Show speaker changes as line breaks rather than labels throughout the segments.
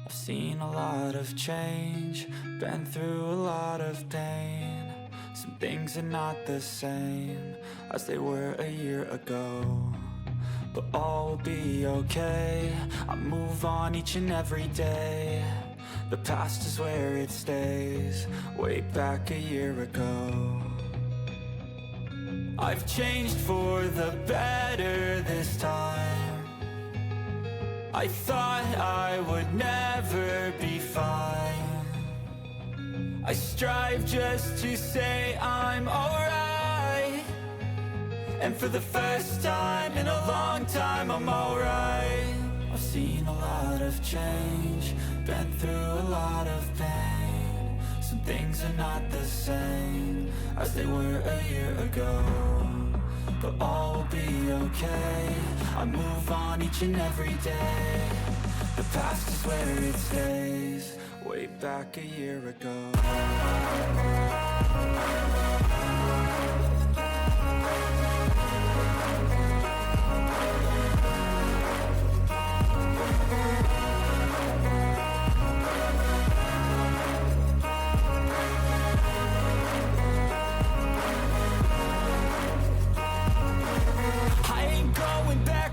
I've seen a lot of change, been through a lot of pain. Some things are not the same as they were a year ago, but all will be okay. I move on each and every day. The past is where it stays, way back a year ago. I've changed for the better this time. I thought I would never be fine. I strive just to say I'm alright, and for the first time in a long time I'm alright. I've seen a lot of change, been through a lot of pain. Some things are not the same as they were a year ago, but all will be okay. I move on each and every day. The past is where it stays, way back a year ago.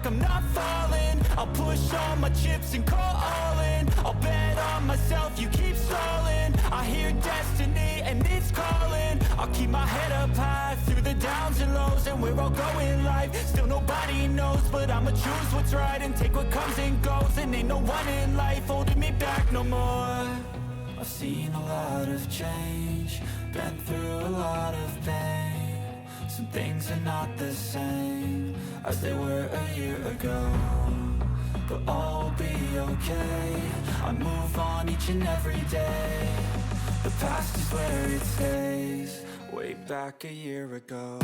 I'm not falling, I'll push all my chips and call all in. I'll bet on myself, you keep stalling. I hear destiny and it's calling. I'll keep my head up high through the downs and lows, and we're all going live. Still nobody knows, but I'ma choose what's right and take what comes and goes. And ain't no one in life holding me back no more. I've seen a lot of change, been through a lot of pain. Some things are not the same as they were a year ago, but all will be okay. I move on each and every day. The past is where it stays, way back a year ago.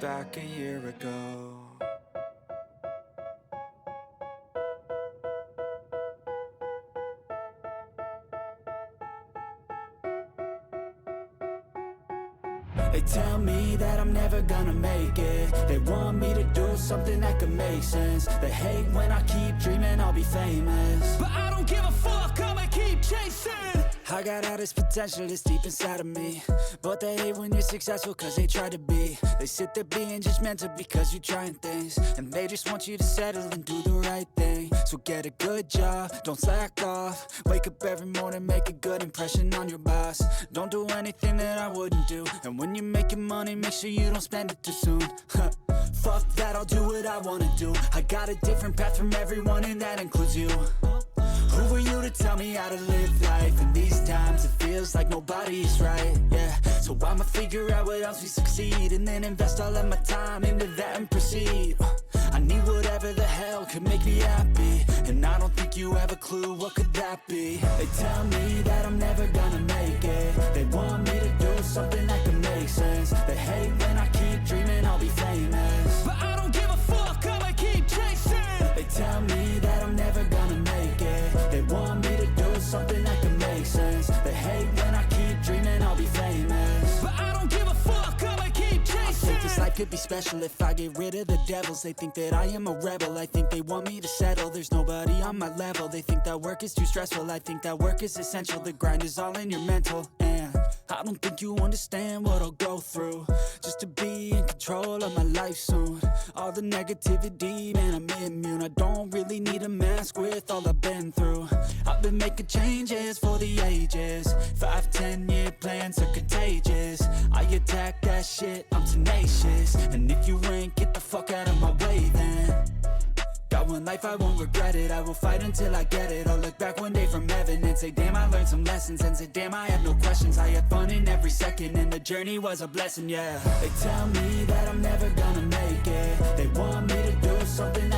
Back a year ago. They tell me that I'm never gonna make it. They want me to do something that could make sense. They hate when I keep dreaming I'll be famous, but I don't give a fuck, I'ma keep chasing. I got all this potential that's deep inside of me, but they hate when you're successful cause they try to be. They sit there being judgmental because you're trying things, and they just want you to settle and do the right thing. So get a good job, don't slack off. Wake up every morning, make a good impression on your boss. Don't do anything that I wouldn't do, and when you're making money, make sure you don't spend it too soon. Fuck that, I'll do what I wanna do. I got a different path from everyone, and that includes you. Who are you to tell me how to live life? In these times it feels like nobody's right, yeah. So I'ma figure out what else we succeed, and then invest all of my time into that and proceed. I need whatever the hell could make me happy, and I don't think you have a clue what could that be. They tell me that I'm never gonna make it. They want me to do something that could make sense. They hate when I keep dreaming I'll be famous, but I don't give a fuck, I'ma keep chasing. They tell me that I'm never gonna make it. They want me to do something that can make sense. They hate when I keep dreaming I'll be famous, but I don't give a fuck, I'ma keep chasing. I think this life could be special if I get rid of the devils. They think that I am a rebel, I think they want me to settle. There's nobody on my level. They think that work is too stressful, I think that work is essential. The grind is all in your mental, and I don't think you understand what I'll go through just to be in control of my life soon. All the negativity, man, I'm immune. I don't really need a mask with all I've been through. I've been making changes for the ages. 5-10 year plans are contagious. I attack that shit, I'm tenacious. And if you ain't, get the fuck out of my way then. Got one life, I won't regret it. I will fight until I get it. I'll look back one day from heaven and say, damn, I learned some lessons. And say, damn, I had no questions. I had fun in every second, and the journey was a blessing, yeah. They tell me that I'm never gonna make it. They want me to do something that